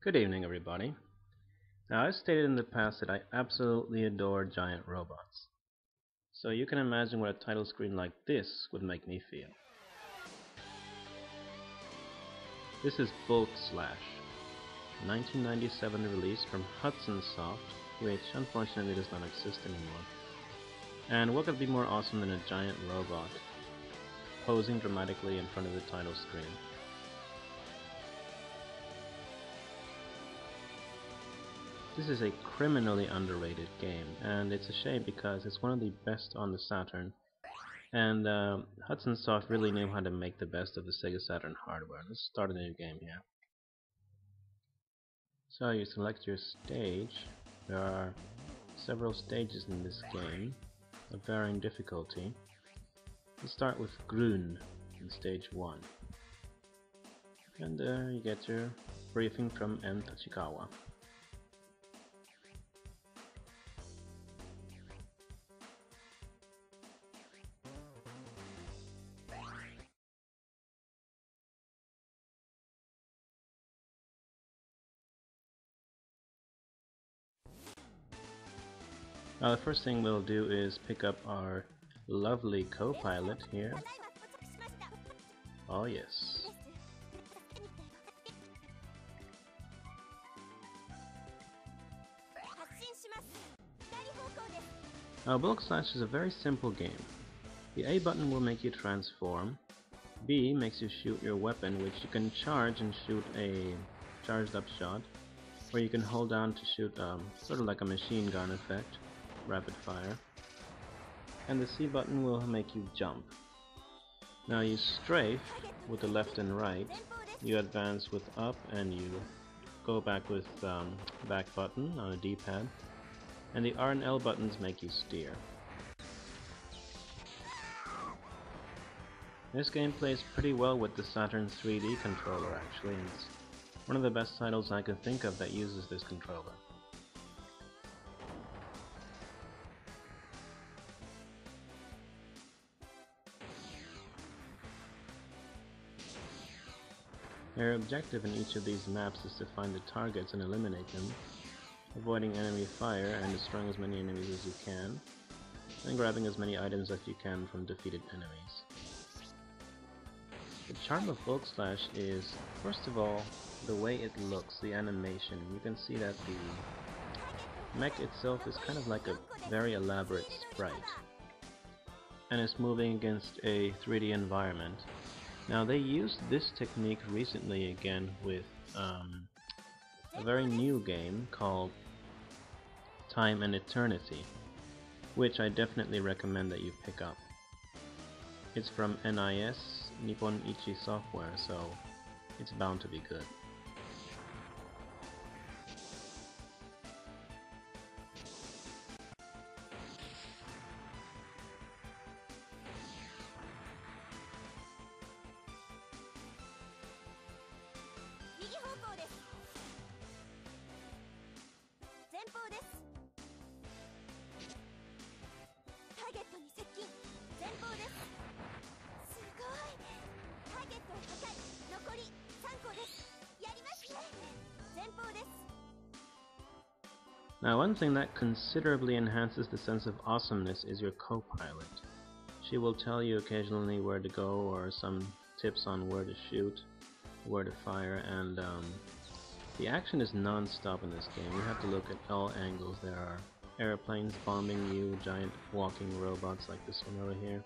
Good evening, everybody. Now, I've stated in the past that I absolutely adore giant robots. So you can imagine what a title screen like this would make me feel. This is Bulk Slash, a 1997 release from Hudson Soft, which unfortunately does not exist anymore. And what could be more awesome than a giant robot posing dramatically in front of the title screen? This is a criminally underrated game, and it's a shame because it's one of the best on the Saturn, and Hudson Soft really knew how to make the best of the Sega Saturn hardware. Let's start a new game here. So you select your stage. There are several stages in this game of varying difficulty. Let's start with Grün in stage 1. And you get your briefing from M. Tachikawa. Now the first thing we'll do is pick up our lovely co-pilot here. Oh yes. Now Bulk Slash is a very simple game. The A button will make you transform. B makes you shoot your weapon, which you can charge and shoot a charged up shot, or you can hold down to shoot sort of like a machine gun effect. Rapid fire. And the C button will make you jump. Now you strafe with the left and right, you advance with up, and you go back with back button on a D-pad, and the R and L buttons make you steer. This game plays pretty well with the Saturn 3D controller actually, and it's one of the best titles I can think of that uses this controller. Your objective in each of these maps is to find the targets and eliminate them, avoiding enemy fire and destroying as many enemies as you can, and grabbing as many items as you can from defeated enemies. The charm of Bulk Slash is, first of all, the way it looks, the animation. You can see that the mech itself is kind of like a very elaborate sprite, and it's moving against a 3D environment. Now they used this technique recently again with a very new game called Time and Eternity, which I definitely recommend that you pick up. It's from NIS, Nippon Ichi Software, so it's bound to be good. Now one thing that considerably enhances the sense of awesomeness is your co-pilot. She will tell you occasionally where to go or some tips on where to shoot, where to fire, and the action is non-stop in this game. You have to look at all angles. There are airplanes bombing you, giant walking robots like this one over here,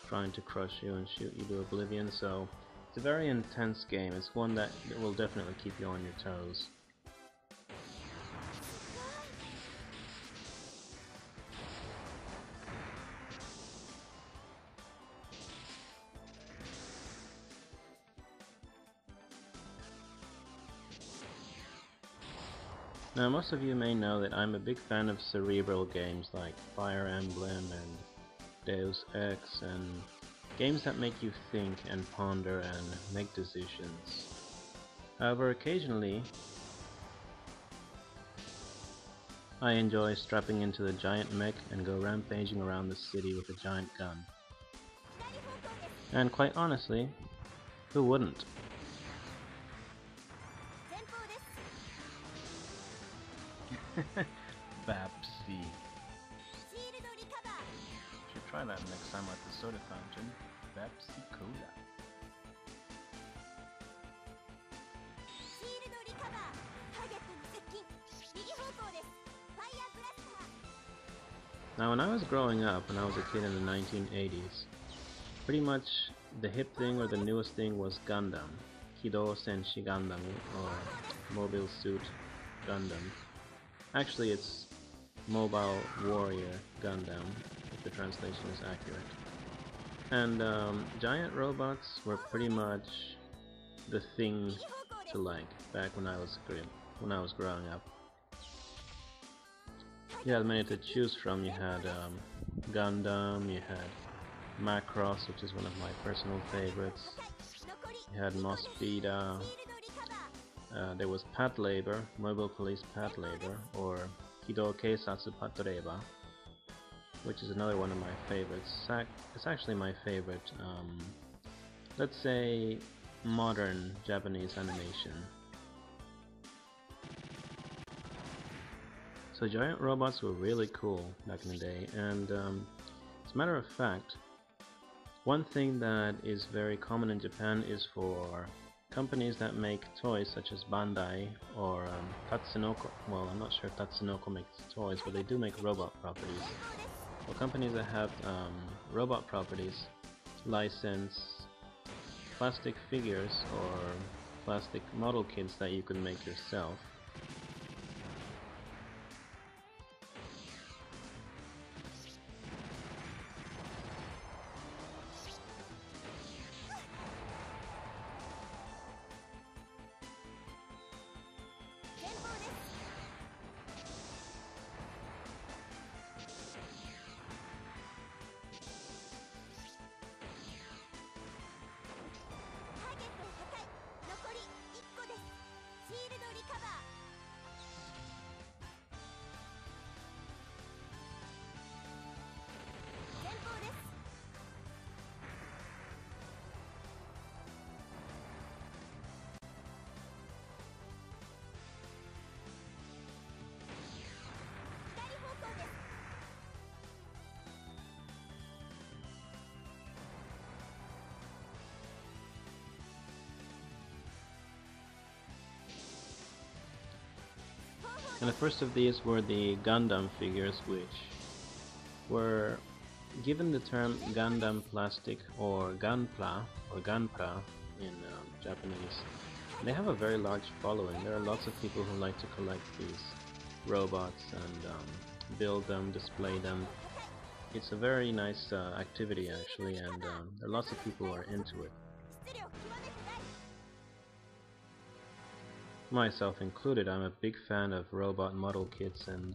trying to crush you and shoot you to oblivion, so it's a very intense game. It's one that will definitely keep you on your toes. Now most of you may know that I'm a big fan of cerebral games like Fire Emblem and Deus Ex, and games that make you think and ponder and make decisions. However, occasionally I enjoy strapping into the giant mech and go rampaging around the city with a giant gun. And quite honestly, who wouldn't? Babsy. Should try that next time at the soda fountain. Babsy Cola. Now when I was growing up, when I was a kid in the 1980s, pretty much the hip thing or the newest thing was Gundam. Kido Senshi Gundam or Mobile Suit Gundam. Actually it's Mobile Warrior Gundam, if the translation is accurate. And giant robots were pretty much the thing to like back when I was growing up. You had many to choose from. You had Gundam, you had Macross, which is one of my personal favorites. You had Mospeada. There was Patlabor, Mobile Police Patlabor, or Kido Keisatsu Patreba, which is another one of my favorites. It's actually my favorite, let's say, modern Japanese animation. So giant robots were really cool back in the day, and as a matter of fact, one thing that is very common in Japan is for companies that make toys such as Bandai or Tatsunoko. Well, I'm not sure if Tatsunoko makes toys, but they do make robot properties. Well, companies that have robot properties license plastic figures or plastic model kits that you can make yourself. And the first of these were the Gundam figures, which were given the term Gundam plastic or Gunpla or Gunpra in Japanese. They have a very large following. There are lots of people who like to collect these robots and build them, display them. It's a very nice activity actually, and there are lots of people who are into it. Myself included, I'm a big fan of robot model kits, and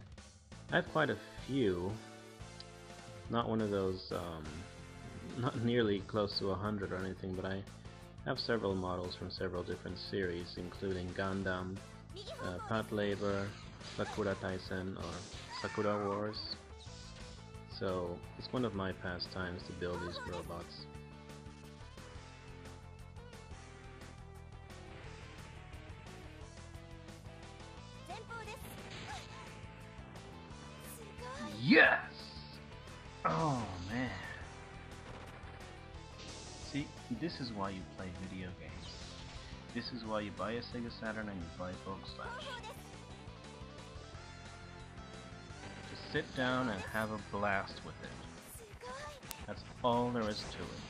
I have quite a few. Not one of those, not nearly close to 100 or anything, but I have several models from several different series, including Gundam, Patlabor, Sakura Taisen, or Sakura Wars. So it's one of my pastimes to build these robots. Yes! Oh man. See, this is why you play video games. This is why you buy a Sega Saturn and you buy Volkswagen. To sit down and have a blast with it. That's all there is to it.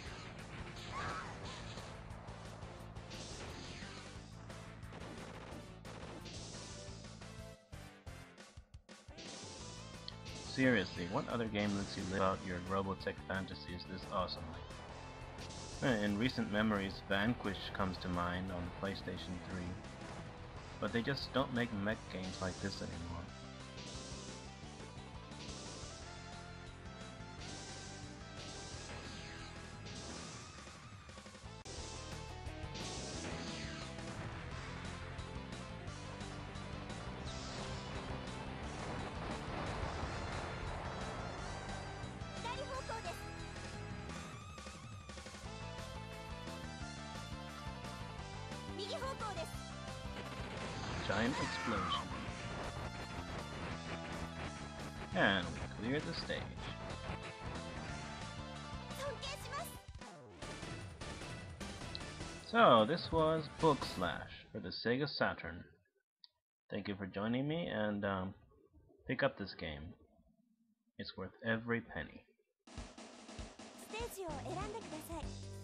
Seriously, what other game lets you live out your Robotech fantasies this awesomely? In recent memories, Vanquish comes to mind on the PlayStation 3, but they just don't make mech games like this anymore. Giant explosion. And we cleared the stage. So, this was Book Slash for the Sega Saturn. Thank you for joining me, and pick up this game. It's worth every penny. ステージを選んでください。